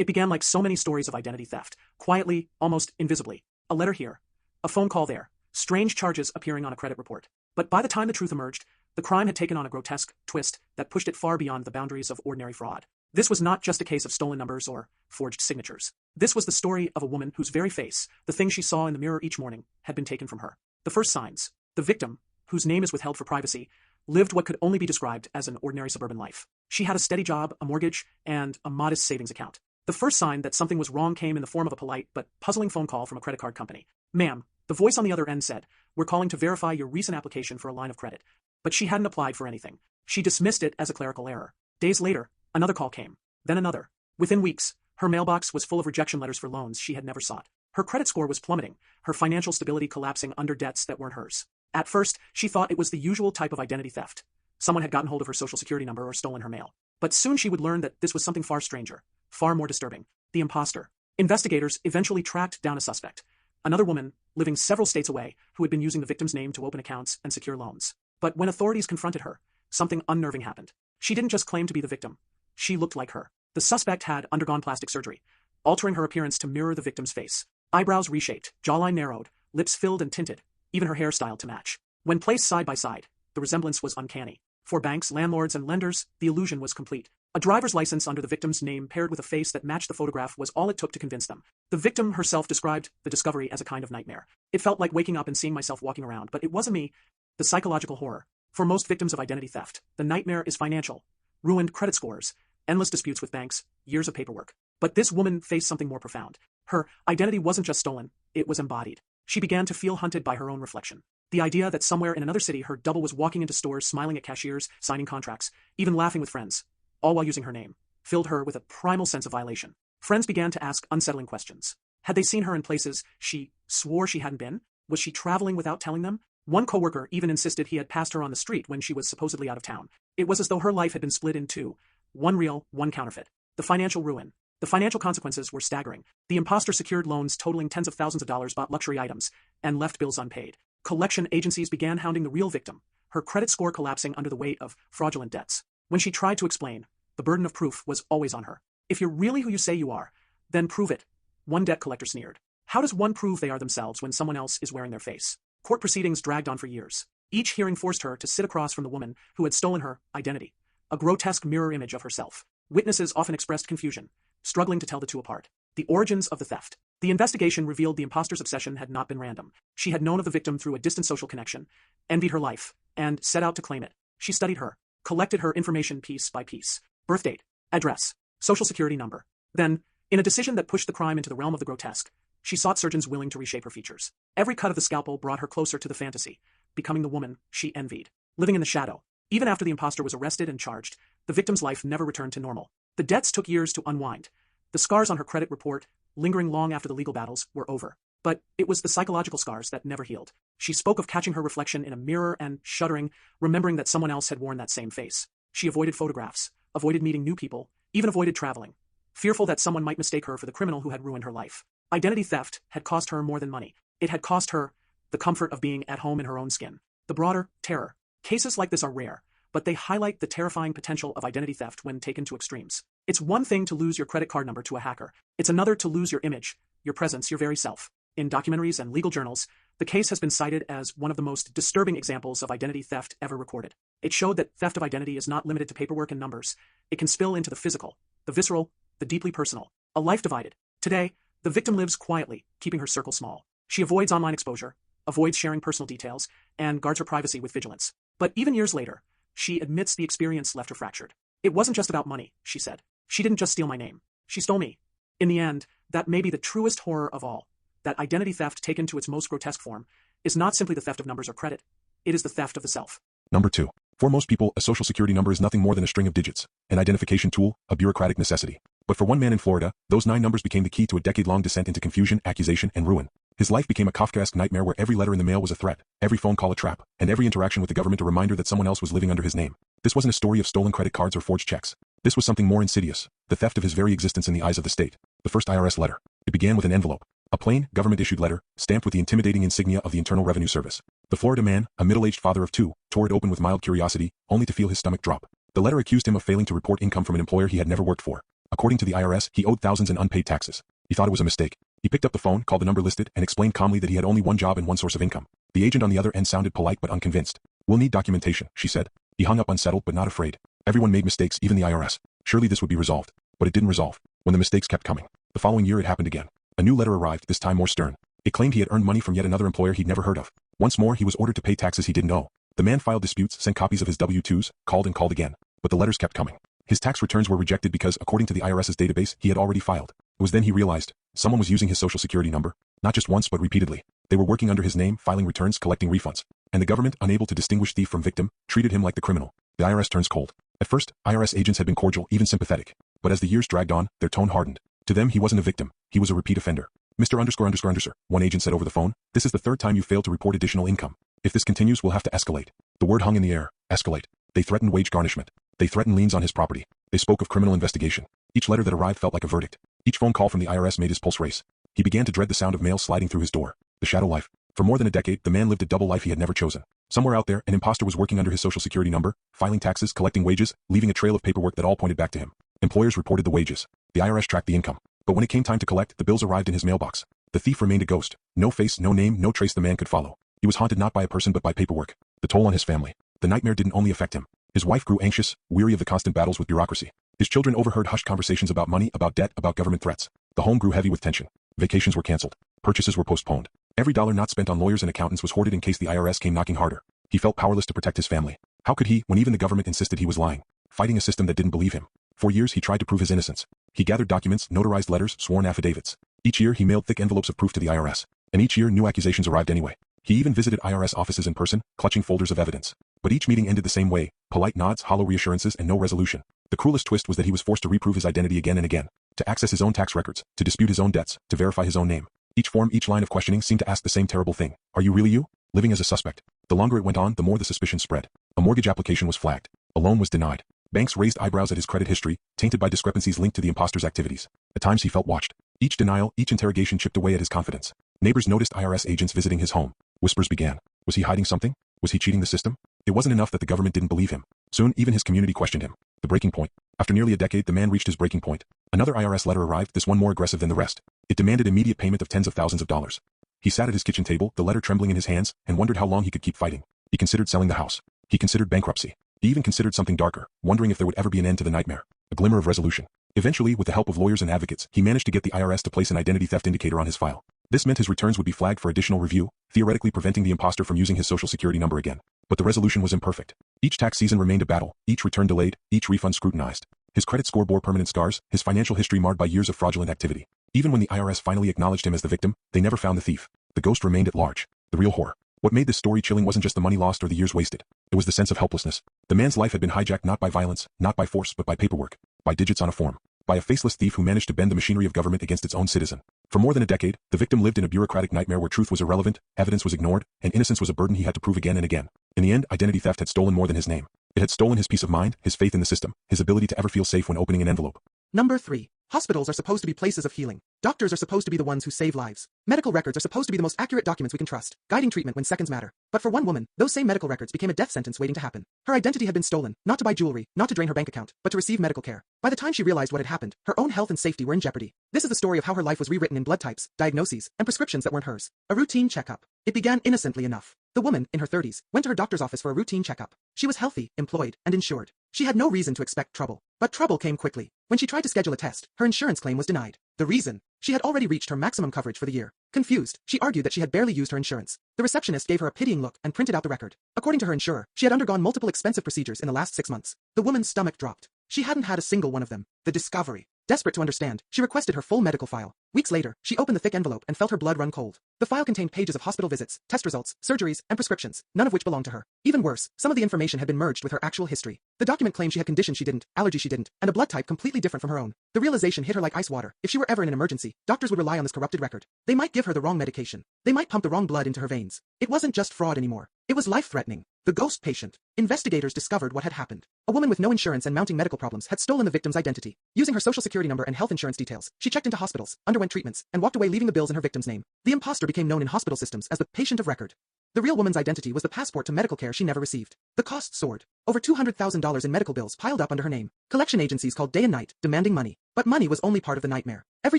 It began like so many stories of identity theft, quietly, almost invisibly. A letter here, a phone call there, strange charges appearing on a credit report. But by the time the truth emerged, the crime had taken on a grotesque twist that pushed it far beyond the boundaries of ordinary fraud. This was not just a case of stolen numbers or forged signatures. This was the story of a woman whose very face, the thing she saw in the mirror each morning, had been taken from her. The first signs. The victim, whose name is withheld for privacy, lived what could only be described as an ordinary suburban life. She had a steady job, a mortgage, and a modest savings account. The first sign that something was wrong came in the form of a polite but puzzling phone call from a credit card company. "Ma'am," the voice on the other end said, "we're calling to verify your recent application for a line of credit." But she hadn't applied for anything. She dismissed it as a clerical error. Days later, another call came. Then another. Within weeks, her mailbox was full of rejection letters for loans she had never sought. Her credit score was plummeting, her financial stability collapsing under debts that weren't hers. At first, she thought it was the usual type of identity theft. Someone had gotten hold of her social security number or stolen her mail. But soon she would learn that this was something far stranger, far more disturbing. The imposter. Investigators eventually tracked down a suspect. Another woman, living several states away, who had been using the victim's name to open accounts and secure loans. But when authorities confronted her, something unnerving happened. She didn't just claim to be the victim. She looked like her. The suspect had undergone plastic surgery, altering her appearance to mirror the victim's face. Eyebrows reshaped, jawline narrowed, lips filled and tinted, even her hair styled to match. When placed side by side, the resemblance was uncanny. For banks, landlords, and lenders, the illusion was complete. A driver's license under the victim's name paired with a face that matched the photograph was all it took to convince them. The victim herself described the discovery as a kind of nightmare. "It felt like waking up and seeing myself walking around, but it wasn't me." The psychological horror. For most victims of identity theft, the nightmare is financial. Ruined credit scores, endless disputes with banks, years of paperwork. But this woman faced something more profound. Her identity wasn't just stolen, it was embodied. She began to feel hunted by her own reflection. The idea that somewhere in another city her double was walking into stores, smiling at cashiers, signing contracts, even laughing with friends, all while using her name, filled her with a primal sense of violation. Friends began to ask unsettling questions. Had they seen her in places she swore she hadn't been? Was she traveling without telling them? One coworker even insisted he had passed her on the street when she was supposedly out of town. It was as though her life had been split in two, one real, one counterfeit. The financial ruin. The financial consequences were staggering. The imposter secured loans totaling tens of thousands of dollars, bought luxury items, and left bills unpaid. Collection agencies began hounding the real victim, her credit score collapsing under the weight of fraudulent debts. When she tried to explain, the burden of proof was always on her. "If you're really who you say you are, then prove it," one debt collector sneered. How does one prove they are themselves when someone else is wearing their face? Court proceedings dragged on for years. Each hearing forced her to sit across from the woman who had stolen her identity, a grotesque mirror image of herself. Witnesses often expressed confusion, struggling to tell the two apart. The origins of the theft. The investigation revealed the imposter's obsession had not been random. She had known of the victim through a distant social connection, envied her life, and set out to claim it. She studied her, collected her information piece by piece. Birth date, address, social security number. Then, in a decision that pushed the crime into the realm of the grotesque, she sought surgeons willing to reshape her features. Every cut of the scalpel brought her closer to the fantasy, becoming the woman she envied. Living in the shadow. Even after the imposter was arrested and charged, the victim's life never returned to normal. The debts took years to unwind. The scars on her credit report, lingering long after the legal battles, were over. But it was the psychological scars that never healed. She spoke of catching her reflection in a mirror and shuddering, remembering that someone else had worn that same face. She avoided photographs, avoided meeting new people, even avoided traveling, fearful that someone might mistake her for the criminal who had ruined her life. Identity theft had cost her more than money. It had cost her the comfort of being at home in her own skin. The broader terror. Cases like this are rare, but they highlight the terrifying potential of identity theft when taken to extremes. It's one thing to lose your credit card number to a hacker. It's another to lose your image, your presence, your very self. In documentaries and legal journals, the case has been cited as one of the most disturbing examples of identity theft ever recorded. It showed that theft of identity is not limited to paperwork and numbers. It can spill into the physical, the visceral, the deeply personal. A life divided. Today, the victim lives quietly, keeping her circle small. She avoids online exposure, avoids sharing personal details, and guards her privacy with vigilance. But even years later, she admits the experience left her fractured. "It wasn't just about money," she said. "She didn't just steal my name. She stole me." In the end, that may be the truest horror of all. That identity theft taken to its most grotesque form is not simply the theft of numbers or credit. It is the theft of the self. Number 2. For most people, a social security number is nothing more than a string of digits, an identification tool, a bureaucratic necessity. But for one man in Florida, those 9 numbers became the key to a decade-long descent into confusion, accusation, and ruin. His life became a Kafkaesque nightmare where every letter in the mail was a threat, every phone call a trap, and every interaction with the government a reminder that someone else was living under his name. This wasn't a story of stolen credit cards or forged checks. This was something more insidious, the theft of his very existence in the eyes of the state. The first IRS letter. It began with an envelope. A plain, government-issued letter, stamped with the intimidating insignia of the Internal Revenue Service. The Florida man, a middle-aged father of 2, tore it open with mild curiosity, only to feel his stomach drop. The letter accused him of failing to report income from an employer he had never worked for. According to the IRS, he owed thousands in unpaid taxes. He thought it was a mistake. He picked up the phone, called the number listed, and explained calmly that he had only one job and one source of income. The agent on the other end sounded polite but unconvinced. "We'll need documentation," she said. He hung up unsettled but not afraid. Everyone made mistakes, even the IRS. Surely this would be resolved. But it didn't resolve. When the mistakes kept coming. The following year it happened again. A new letter arrived, this time more stern. It claimed he had earned money from yet another employer he'd never heard of. Once more he was ordered to pay taxes he didn't owe. The man filed disputes, sent copies of his W-2s, called and called again. But the letters kept coming. His tax returns were rejected because, according to the IRS's database, he had already filed. It was then he realized someone was using his social security number, not just once but repeatedly. They were working under his name, filing returns, collecting refunds. And the government, unable to distinguish thief from victim, treated him like the criminal. The IRS turns cold. At first, IRS agents had been cordial, even sympathetic. But as the years dragged on, their tone hardened. To them, he wasn't a victim. He was a repeat offender. Mr. ____, one agent said over the phone, "This is the third time you failed to report additional income. If this continues, we'll have to escalate." The word hung in the air. Escalate. They threatened wage garnishment. They threatened liens on his property. They spoke of criminal investigation. Each letter that arrived felt like a verdict. Each phone call from the IRS made his pulse race. He began to dread the sound of mail sliding through his door. The shadow life. For more than a decade, the man lived a double life he had never chosen. Somewhere out there, an imposter was working under his social security number, filing taxes, collecting wages, leaving a trail of paperwork that all pointed back to him. Employers reported the wages. The IRS tracked the income. But when it came time to collect, the bills arrived in his mailbox. The thief remained a ghost. No face, no name, no trace the man could follow. He was haunted not by a person but by paperwork. The toll on his family. The nightmare didn't only affect him. His wife grew anxious, weary of the constant battles with bureaucracy. His children overheard hushed conversations about money, about debt, about government threats. The home grew heavy with tension. Vacations were canceled. Purchases were postponed. Every dollar not spent on lawyers and accountants was hoarded in case the IRS came knocking harder. He felt powerless to protect his family. How could he, when even the government insisted he was lying? Fighting a system that didn't believe him. For years he tried to prove his innocence. He gathered documents, notarized letters, sworn affidavits. Each year he mailed thick envelopes of proof to the IRS. And each year new accusations arrived anyway. He even visited IRS offices in person, clutching folders of evidence. But each meeting ended the same way, polite nods, hollow reassurances, and no resolution. The cruelest twist was that he was forced to reprove his identity again and again, to access his own tax records, to dispute his own debts, to verify his own name. Each form, each line of questioning seemed to ask the same terrible thing. Are you really you? Living as a suspect. The longer it went on, the more the suspicion spread. A mortgage application was flagged. A loan was denied. Banks raised eyebrows at his credit history, tainted by discrepancies linked to the imposter's activities. At times he felt watched. Each denial, each interrogation chipped away at his confidence. Neighbors noticed IRS agents visiting his home. Whispers began. Was he hiding something? Was he cheating the system? It wasn't enough that the government didn't believe him. Soon, even his community questioned him. The breaking point. After nearly a decade, the man reached his breaking point. Another IRS letter arrived, this one more aggressive than the rest. It demanded immediate payment of tens of thousands of dollars. He sat at his kitchen table, the letter trembling in his hands, and wondered how long he could keep fighting. He considered selling the house. He considered bankruptcy. He even considered something darker, wondering if there would ever be an end to the nightmare. A glimmer of resolution. Eventually, with the help of lawyers and advocates, he managed to get the IRS to place an identity theft indicator on his file. This meant his returns would be flagged for additional review, theoretically preventing the imposter from using his social security number again. But the resolution was imperfect. Each tax season remained a battle, each return delayed, each refund scrutinized. His credit score bore permanent scars, his financial history marred by years of fraudulent activity. Even when the IRS finally acknowledged him as the victim, they never found the thief. The ghost remained at large. The real horror. What made this story chilling wasn't just the money lost or the years wasted. It was the sense of helplessness. The man's life had been hijacked not by violence, not by force, but by paperwork, by digits on a form, by a faceless thief who managed to bend the machinery of government against its own citizen. For more than a decade, the victim lived in a bureaucratic nightmare where truth was irrelevant, evidence was ignored, and innocence was a burden he had to prove again and again. In the end, identity theft had stolen more than his name. It had stolen his peace of mind, his faith in the system, his ability to ever feel safe when opening an envelope. Number 3. Hospitals are supposed to be places of healing. Doctors are supposed to be the ones who save lives. Medical records are supposed to be the most accurate documents we can trust, guiding treatment when seconds matter. But for one woman, those same medical records became a death sentence waiting to happen. Her identity had been stolen, not to buy jewelry, not to drain her bank account, but to receive medical care. By the time she realized what had happened, her own health and safety were in jeopardy. This is the story of how her life was rewritten in blood types, diagnoses, and prescriptions that weren't hers. A routine checkup. It began innocently enough. The woman, in her 30s, went to her doctor's office for a routine checkup. She was healthy, employed, and insured. She had no reason to expect trouble. But trouble came quickly. When she tried to schedule a test, her insurance claim was denied. The reason? She had already reached her maximum coverage for the year. Confused, she argued that she had barely used her insurance. The receptionist gave her a pitying look and printed out the record. According to her insurer, she had undergone multiple expensive procedures in the last 6 months. The woman's stomach dropped. She hadn't had a single one of them. The discovery. Desperate to understand, she requested her full medical file. Weeks later, she opened the thick envelope and felt her blood run cold. The file contained pages of hospital visits, test results, surgeries, and prescriptions, none of which belonged to her. Even worse, some of the information had been merged with her actual history. The document claimed she had conditions she didn't, allergies she didn't, and a blood type completely different from her own. The realization hit her like ice water. If she were ever in an emergency, doctors would rely on this corrupted record. They might give her the wrong medication. They might pump the wrong blood into her veins. It wasn't just fraud anymore. It was life-threatening. The ghost patient. Investigators discovered what had happened. A woman with no insurance and mounting medical problems had stolen the victim's identity. Using her social security number and health insurance details, she checked into hospitals, underwent treatments, and walked away leaving the bills in her victim's name. The imposter became known in hospital systems as the patient of record. The real woman's identity was the passport to medical care she never received. The costs soared. Over $200,000 in medical bills piled up under her name. Collection agencies called day and night, demanding money. But money was only part of the nightmare. Every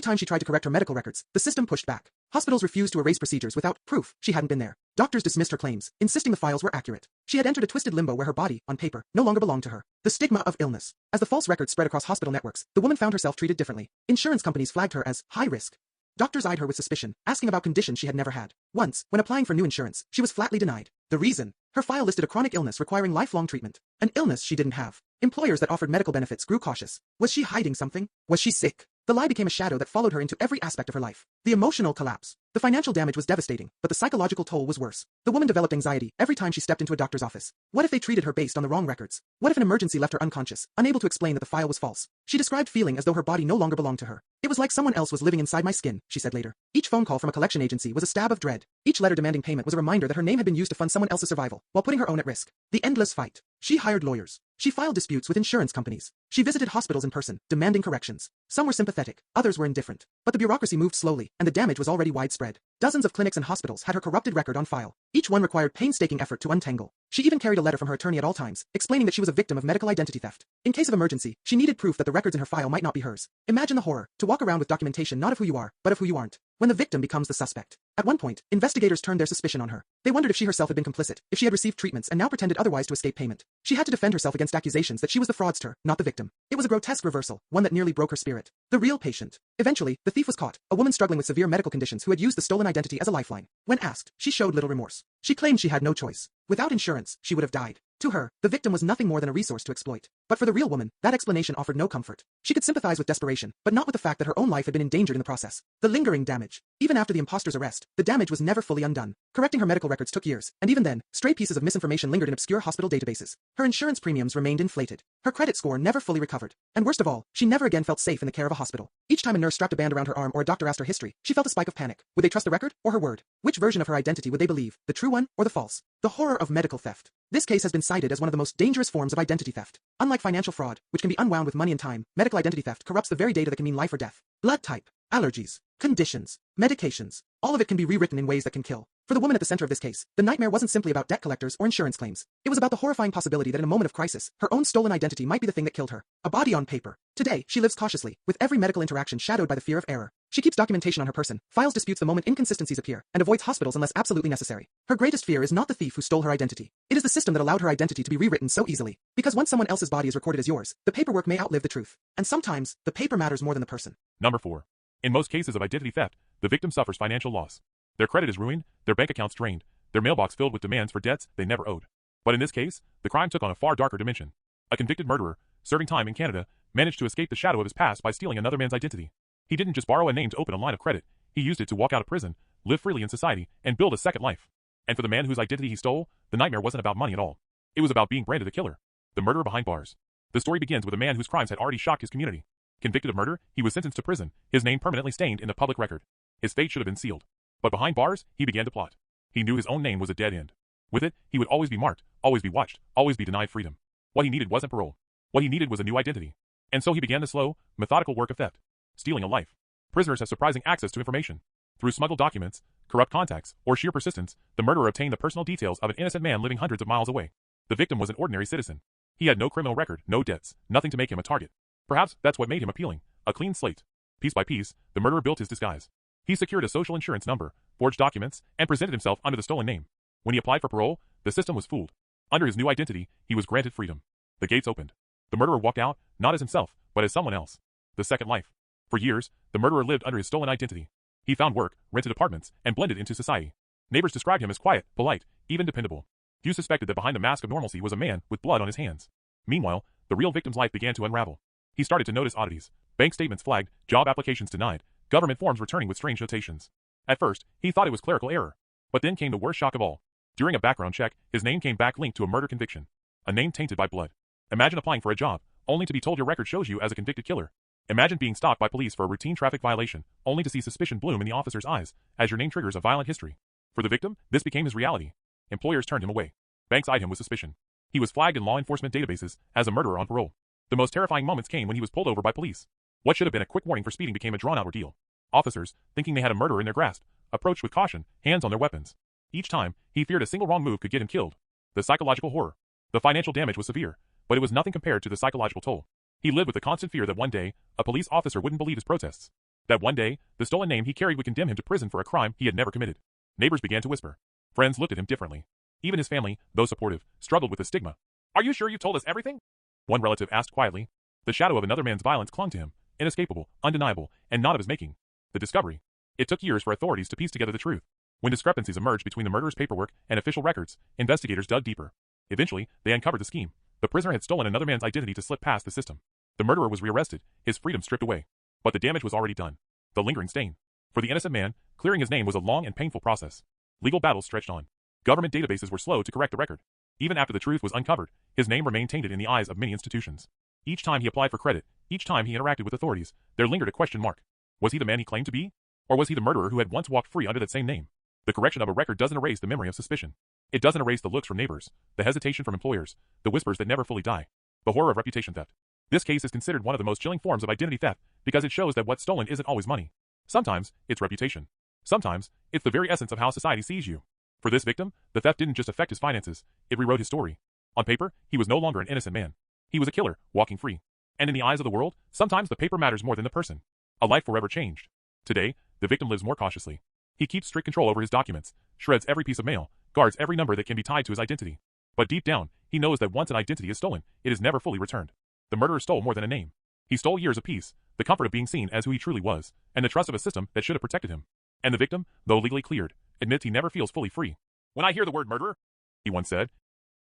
time she tried to correct her medical records, the system pushed back. Hospitals refused to erase procedures without proof she hadn't been there. Doctors dismissed her claims, insisting the files were accurate. She had entered a twisted limbo where her body, on paper, no longer belonged to her. The stigma of illness. As the false records spread across hospital networks, the woman found herself treated differently. Insurance companies flagged her as high risk. Doctors eyed her with suspicion, asking about conditions she had never had. Once, when applying for new insurance, she was flatly denied. The reason? Her file listed a chronic illness requiring lifelong treatment. An illness she didn't have. Employers that offered medical benefits grew cautious. Was she hiding something? Was she sick? The lie became a shadow that followed her into every aspect of her life. The emotional collapse. The financial damage was devastating, but the psychological toll was worse. The woman developed anxiety every time she stepped into a doctor's office. What if they treated her based on the wrong records? What if an emergency left her unconscious, unable to explain that the file was false? She described feeling as though her body no longer belonged to her. It was like someone else was living inside my skin, she said later. Each phone call from a collection agency was a stab of dread. Each letter demanding payment was a reminder that her name had been used to fund someone else's survival, while putting her own at risk. The endless fight. She hired lawyers. She filed disputes with insurance companies. She visited hospitals in person, demanding corrections. Some were sympathetic, others were indifferent. But the bureaucracy moved slowly, and the damage was already widespread. Dozens of clinics and hospitals had her corrupted record on file. Each one required painstaking effort to untangle. She even carried a letter from her attorney at all times, explaining that she was a victim of medical identity theft. In case of emergency, she needed proof that the records in her file might not be hers. Imagine the horror, to walk around with documentation not of who you are, but of who you aren't. When the victim becomes the suspect. At one point, investigators turned their suspicion on her. They wondered if she herself had been complicit, if she had received treatments and now pretended otherwise to escape payment. She had to defend herself against accusations that she was the fraudster, not the victim. It was a grotesque reversal, one that nearly broke her spirit. The real patient. Eventually, the thief was caught, a woman struggling with severe medical conditions who had used the stolen identity as a lifeline. When asked, she showed little remorse. She claimed she had no choice. Without insurance, she would have died. To her, the victim was nothing more than a resource to exploit. But for the real woman, that explanation offered no comfort. She could sympathize with desperation, but not with the fact that her own life had been endangered in the process. The lingering damage. Even after the imposter's arrest, the damage was never fully undone. Correcting her medical records took years, and even then, stray pieces of misinformation lingered in obscure hospital databases. Her insurance premiums remained inflated. Her credit score never fully recovered. And worst of all, she never again felt safe in the care of a hospital. Each time a nurse strapped a band around her arm or a doctor asked her history, she felt a spike of panic. Would they trust the record or her word? Which version of her identity would they believe, the true one or the false? The horror of medical theft. This case has been cited as one of the most dangerous forms of identity theft. Unlike financial fraud, which can be unwound with money and time, medical identity theft corrupts the very data that can mean life or death. Blood type, allergies, conditions, medications, all of it can be rewritten in ways that can kill. For the woman at the center of this case, the nightmare wasn't simply about debt collectors or insurance claims. It was about the horrifying possibility that in a moment of crisis, her own stolen identity might be the thing that killed her. A body on paper. Today, she lives cautiously, with every medical interaction shadowed by the fear of error. She keeps documentation on her person, files disputes the moment inconsistencies appear, and avoids hospitals unless absolutely necessary. Her greatest fear is not the thief who stole her identity. It is the system that allowed her identity to be rewritten so easily. Because once someone else's body is recorded as yours, the paperwork may outlive the truth. And sometimes, the paper matters more than the person. Number 4. In most cases of identity theft, the victim suffers financial loss. Their credit is ruined, their bank accounts drained, their mailbox filled with demands for debts they never owed. But in this case, the crime took on a far darker dimension. A convicted murderer, serving time in Canada, managed to escape the shadow of his past by stealing another man's identity. He didn't just borrow a name to open a line of credit, he used it to walk out of prison, live freely in society, and build a second life. And for the man whose identity he stole, the nightmare wasn't about money at all. It was about being branded a killer. The murderer behind bars. The story begins with a man whose crimes had already shocked his community. Convicted of murder, he was sentenced to prison, his name permanently stained in the public record. His fate should have been sealed. But behind bars, he began to plot. He knew his own name was a dead end. With it, he would always be marked, always be watched, always be denied freedom. What he needed wasn't parole. What he needed was a new identity. And so he began the slow, methodical work of theft. Stealing a life. Prisoners have surprising access to information. Through smuggled documents, corrupt contacts, or sheer persistence, the murderer obtained the personal details of an innocent man living hundreds of miles away. The victim was an ordinary citizen. He had no criminal record, no debts, nothing to make him a target. Perhaps that's what made him appealing. A clean slate. Piece by piece, the murderer built his disguise. He secured a social insurance number, forged documents, and presented himself under the stolen name. When he applied for parole, the system was fooled. Under his new identity, he was granted freedom. The gates opened. The murderer walked out, not as himself, but as someone else. The second life. For years, the murderer lived under his stolen identity. He found work, rented apartments, and blended into society. Neighbors described him as quiet, polite, even dependable. Few suspected that behind the mask of normalcy was a man with blood on his hands. Meanwhile, the real victim's life began to unravel. He started to notice oddities. Bank statements flagged, job applications denied, government forms returning with strange notations. At first, he thought it was clerical error. But then came the worst shock of all. During a background check, his name came back linked to a murder conviction. A name tainted by blood. Imagine applying for a job, only to be told your record shows you as a convicted killer. Imagine being stopped by police for a routine traffic violation, only to see suspicion bloom in the officer's eyes, as your name triggers a violent history. For the victim, this became his reality. Employers turned him away. Banks eyed him with suspicion. He was flagged in law enforcement databases as a murderer on parole. The most terrifying moments came when he was pulled over by police. What should have been a quick warning for speeding became a drawn-out ordeal. Officers, thinking they had a murderer in their grasp, approached with caution, hands on their weapons. Each time, he feared a single wrong move could get him killed. The psychological horror. The financial damage was severe, but it was nothing compared to the psychological toll. He lived with the constant fear that one day, a police officer wouldn't believe his protests. That one day, the stolen name he carried would condemn him to prison for a crime he had never committed. Neighbors began to whisper. Friends looked at him differently. Even his family, though supportive, struggled with the stigma. "Are you sure you told us everything?" One relative asked quietly. The shadow of another man's violence clung to him, inescapable, undeniable, and not of his making. The discovery. It took years for authorities to piece together the truth. When discrepancies emerged between the murderer's paperwork and official records, investigators dug deeper. Eventually, they uncovered the scheme. The prisoner had stolen another man's identity to slip past the system. The murderer was rearrested, his freedom stripped away. But the damage was already done. The lingering stain. For the innocent man, clearing his name was a long and painful process. Legal battles stretched on. Government databases were slow to correct the record. Even after the truth was uncovered, his name remained tainted in the eyes of many institutions. Each time he applied for credit, each time he interacted with authorities, there lingered a question mark. Was he the man he claimed to be? Or was he the murderer who had once walked free under that same name? The correction of a record doesn't erase the memory of suspicion. It doesn't erase the looks from neighbors, the hesitation from employers, the whispers that never fully die. The horror of reputation theft. This case is considered one of the most chilling forms of identity theft because it shows that what's stolen isn't always money. Sometimes, it's reputation. Sometimes, it's the very essence of how society sees you. For this victim, the theft didn't just affect his finances, it rewrote his story. On paper, he was no longer an innocent man. He was a killer, walking free. And in the eyes of the world, sometimes the paper matters more than the person. A life forever changed. Today, the victim lives more cautiously. He keeps strict control over his documents, shreds every piece of mail, guards every number that can be tied to his identity. But deep down, he knows that once an identity is stolen, it is never fully returned. The murderer stole more than a name. He stole years of peace, the comfort of being seen as who he truly was, and the trust of a system that should have protected him. And the victim, though legally cleared, admits he never feels fully free. "When I hear the word murderer," he once said,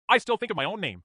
"I still think of my own name."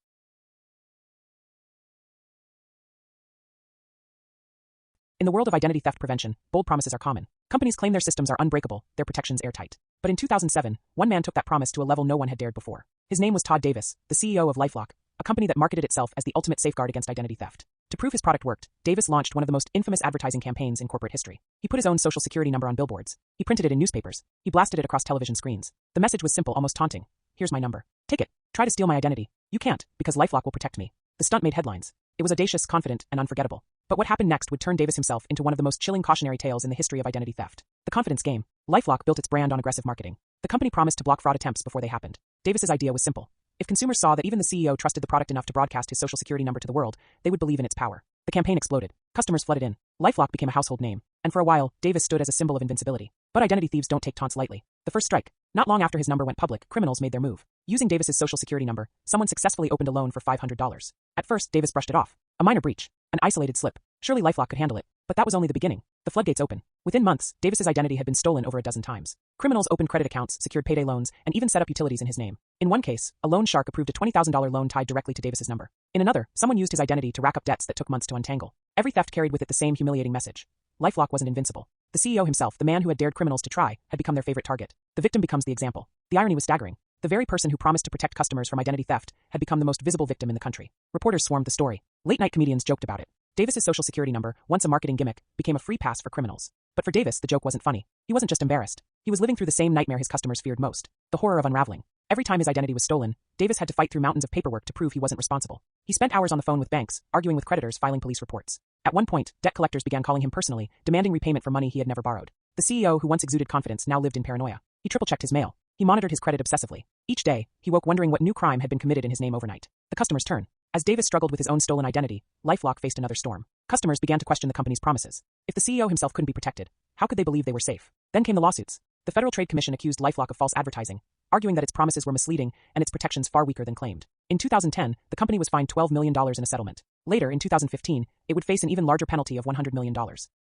In the world of identity theft prevention, bold promises are common. Companies claim their systems are unbreakable, their protections airtight. But in 2007, one man took that promise to a level no one had dared before. His name was Todd Davis, the CEO of LifeLock, a company that marketed itself as the ultimate safeguard against identity theft. To prove his product worked, Davis launched one of the most infamous advertising campaigns in corporate history. He put his own social security number on billboards. He printed it in newspapers. He blasted it across television screens. The message was simple, almost taunting. "Here's my number. Take it. Try to steal my identity. You can't, because LifeLock will protect me." The stunt made headlines. It was audacious, confident, and unforgettable. But what happened next would turn Davis himself into one of the most chilling cautionary tales in the history of identity theft. The confidence game. LifeLock built its brand on aggressive marketing. The company promised to block fraud attempts before they happened. Davis's idea was simple. If consumers saw that even the CEO trusted the product enough to broadcast his social security number to the world, they would believe in its power. The campaign exploded. Customers flooded in. LifeLock became a household name, and for a while, Davis stood as a symbol of invincibility. But identity thieves don't take taunts lightly. The first strike. Not long after his number went public, criminals made their move. Using Davis's social security number, someone successfully opened a loan for $500. At first, Davis brushed it off. A minor breach. An isolated slip. Surely LifeLock could handle it. But that was only the beginning. The floodgates open. Within months, Davis's identity had been stolen over a dozen times. Criminals opened credit accounts, secured payday loans, and even set up utilities in his name. In one case, a loan shark approved a $20,000 loan tied directly to Davis's number. In another, someone used his identity to rack up debts that took months to untangle. Every theft carried with it the same humiliating message. LifeLock wasn't invincible. The CEO himself, the man who had dared criminals to try, had become their favorite target. The victim becomes the example. The irony was staggering. The very person who promised to protect customers from identity theft had become the most visible victim in the country. Reporters swarmed the story. Late-night comedians joked about it. Davis's social security number, once a marketing gimmick, became a free pass for criminals. But for Davis, the joke wasn't funny. He wasn't just embarrassed. He was living through the same nightmare his customers feared most. The horror of unraveling. Every time his identity was stolen, Davis had to fight through mountains of paperwork to prove he wasn't responsible. He spent hours on the phone with banks, arguing with creditors, filing police reports. At one point, debt collectors began calling him personally, demanding repayment for money he had never borrowed. The CEO, who once exuded confidence, now lived in paranoia. He triple-checked his mail. He monitored his credit obsessively. Each day, he woke wondering what new crime had been committed in his name overnight. The customer's turn. As Davis struggled with his own stolen identity, LifeLock faced another storm. Customers began to question the company's promises. If the CEO himself couldn't be protected, how could they believe they were safe? Then came the lawsuits. The Federal Trade Commission accused LifeLock of false advertising, arguing that its promises were misleading and its protections far weaker than claimed. In 2010, the company was fined $12 million in a settlement. Later, in 2015, it would face an even larger penalty of $100 million.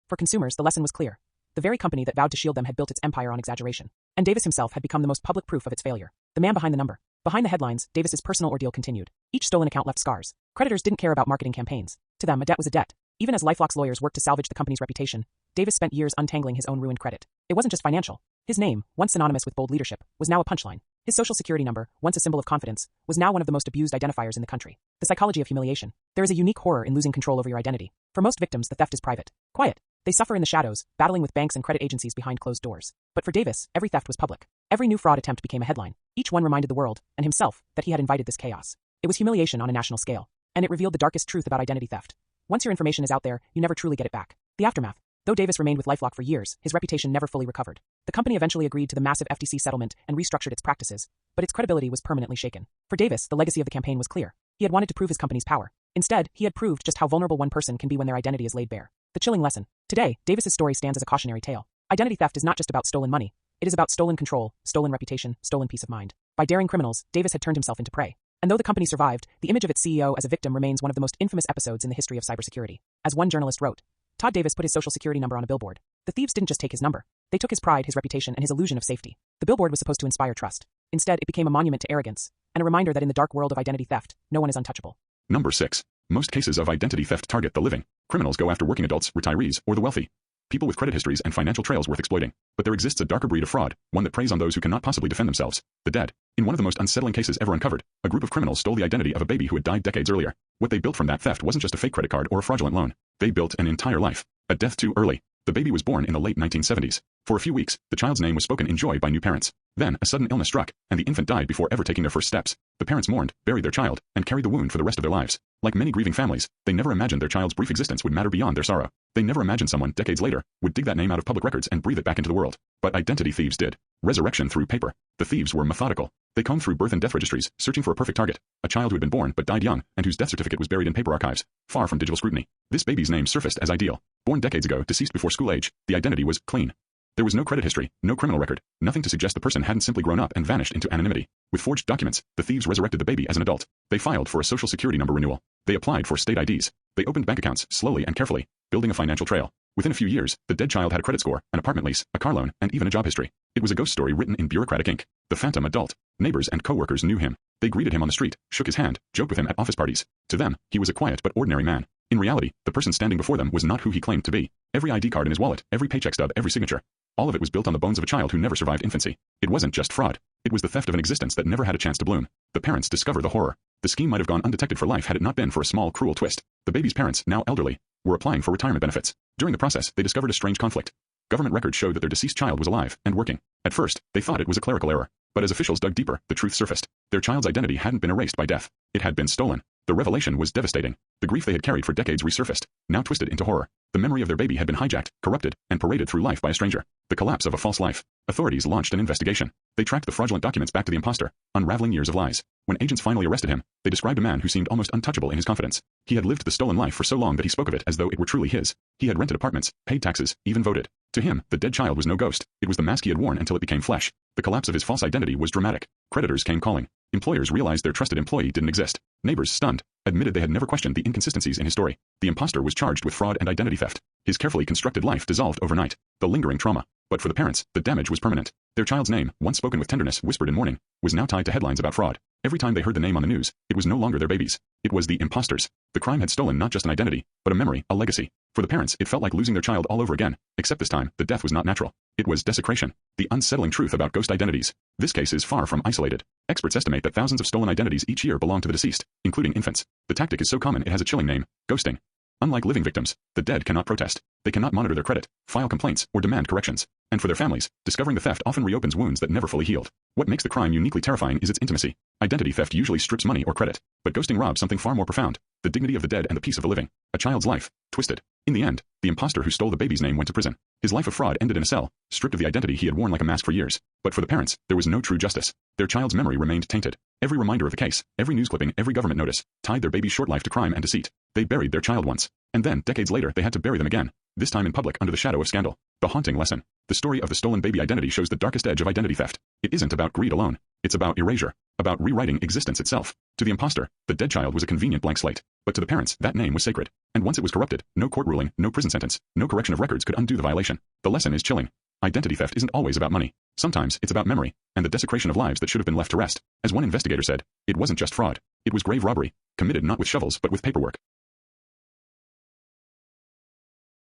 For consumers, the lesson was clear. The very company that vowed to shield them had built its empire on exaggeration. And Davis himself had become the most public proof of its failure. The man behind the number. Behind the headlines, Davis's personal ordeal continued. Each stolen account left scars. Creditors didn't care about marketing campaigns. To them, a debt was a debt. Even as LifeLock's lawyers worked to salvage the company's reputation, Davis spent years untangling his own ruined credit. It wasn't just financial. His name, once synonymous with bold leadership, was now a punchline. His social security number, once a symbol of confidence, was now one of the most abused identifiers in the country. The psychology of humiliation. There is a unique horror in losing control over your identity. For most victims, the theft is private. Quiet. They suffer in the shadows, battling with banks and credit agencies behind closed doors. But for Davis, every theft was public. Every new fraud attempt became a headline. Each one reminded the world, and himself, that he had invited this chaos. It was humiliation on a national scale. And it revealed the darkest truth about identity theft. Once your information is out there, you never truly get it back. The aftermath. Though Davis remained with LifeLock for years, his reputation never fully recovered. The company eventually agreed to the massive FTC settlement and restructured its practices, but its credibility was permanently shaken. For Davis, the legacy of the campaign was clear. He had wanted to prove his company's power. Instead, he had proved just how vulnerable one person can be when their identity is laid bare. The chilling lesson. Today, Davis's story stands as a cautionary tale. Identity theft is not just about stolen money. It is about stolen control, stolen reputation, stolen peace of mind. By daring criminals, Davis had turned himself into prey. And though the company survived, the image of its CEO as a victim remains one of the most infamous episodes in the history of cybersecurity. As one journalist wrote, Todd Davis put his social security number on a billboard. The thieves didn't just take his number. They took his pride, his reputation, and his illusion of safety. The billboard was supposed to inspire trust. Instead, it became a monument to arrogance, and a reminder that in the dark world of identity theft, no one is untouchable. Number 6. Most cases of identity theft target the living. Criminals go after working adults, retirees, or the wealthy. People with credit histories and financial trails worth exploiting. But there exists a darker breed of fraud, one that preys on those who cannot possibly defend themselves, the dead. In one of the most unsettling cases ever uncovered, a group of criminals stole the identity of a baby who had died decades earlier. What they built from that theft wasn't just a fake credit card or a fraudulent loan. They built an entire life. A death too early. The baby was born in the late 1970s. For a few weeks, the child's name was spoken in joy by new parents. Then, a sudden illness struck, and the infant died before ever taking their first steps. The parents mourned, buried their child, and carried the wound for the rest of their lives. Like many grieving families, they never imagined their child's brief existence would matter beyond their sorrow. They never imagined someone, decades later, would dig that name out of public records and breathe it back into the world. But identity thieves did. Resurrection through paper. The thieves were methodical. They combed through birth and death registries, searching for a perfect target, a child who had been born but died young, and whose death certificate was buried in paper archives, far from digital scrutiny. This baby's name surfaced as ideal. Born decades ago, deceased before school age, the identity was clean. There was no credit history, no criminal record, nothing to suggest the person hadn't simply grown up and vanished into anonymity. With forged documents, the thieves resurrected the baby as an adult. They filed for a social security number renewal. They applied for state IDs. They opened bank accounts slowly and carefully, building a financial trail. Within a few years, the dead child had a credit score, an apartment lease, a car loan, and even a job history. It was a ghost story written in bureaucratic ink. The phantom adult. Neighbors and coworkers knew him. They greeted him on the street, shook his hand, joked with him at office parties. To them, he was a quiet but ordinary man. In reality, the person standing before them was not who he claimed to be. Every ID card in his wallet, every paycheck stub, every signature. All of it was built on the bones of a child who never survived infancy. It wasn't just fraud. It was the theft of an existence that never had a chance to bloom. The parents discovered the horror. The scheme might have gone undetected for life had it not been for a small, cruel twist. The baby's parents, now elderly, were applying for retirement benefits. During the process, they discovered a strange conflict. Government records showed that their deceased child was alive and working. At first, they thought it was a clerical error. But as officials dug deeper, the truth surfaced. Their child's identity hadn't been erased by death. It had been stolen. The revelation was devastating. The grief they had carried for decades resurfaced, now twisted into horror. The memory of their baby had been hijacked, corrupted, and paraded through life by a stranger. The collapse of a false life. Authorities launched an investigation. They tracked the fraudulent documents back to the imposter, unraveling years of lies. When agents finally arrested him, they described a man who seemed almost untouchable in his confidence. He had lived the stolen life for so long that he spoke of it as though it were truly his. He had rented apartments, paid taxes, even voted. To him, the dead child was no ghost. It was the mask he had worn until it became flesh. The collapse of his false identity was dramatic. Creditors came calling. Employers realized their trusted employee didn't exist. Neighbors, stunned, admitted they had never questioned the inconsistencies in his story. The imposter was charged with fraud and identity theft. His carefully constructed life dissolved overnight. The lingering trauma. But for the parents, the damage was permanent. Their child's name, once spoken with tenderness, whispered in mourning, was now tied to headlines about fraud. Every time they heard the name on the news, it was no longer their baby's. It was the imposter's. The crime had stolen not just an identity, but a memory, a legacy. For the parents, it felt like losing their child all over again, except this time, the death was not natural. It was desecration. The unsettling truth about ghost identities. This case is far from isolated. Experts estimate that thousands of stolen identities each year belong to the deceased, including infants. The tactic is so common it has a chilling name, ghosting. Unlike living victims, the dead cannot protest. They cannot monitor their credit, file complaints, or demand corrections. And for their families, discovering the theft often reopens wounds that never fully healed. What makes the crime uniquely terrifying is its intimacy. Identity theft usually strips money or credit, but ghosting robs something far more profound, the dignity of the dead and the peace of the living. A child's life, twisted. In the end, the imposter who stole the baby's name went to prison. His life of fraud ended in a cell, stripped of the identity he had worn like a mask for years. But for the parents, there was no true justice. Their child's memory remained tainted. Every reminder of the case, every news clipping, every government notice, tied their baby's short life to crime and deceit. They buried their child once. And then, decades later, they had to bury them again. This time in public under the shadow of scandal. The haunting lesson. The story of the stolen baby identity shows the darkest edge of identity theft. It isn't about greed alone. It's about erasure. About rewriting existence itself. To the imposter, the dead child was a convenient blank slate. But to the parents, that name was sacred. And once it was corrupted, no court ruling, no prison sentence, no correction of records could undo the violation. The lesson is chilling. Identity theft isn't always about money. Sometimes it's about memory, and the desecration of lives that should have been left to rest. As one investigator said, it wasn't just fraud. It was grave robbery, committed not with shovels but with paperwork.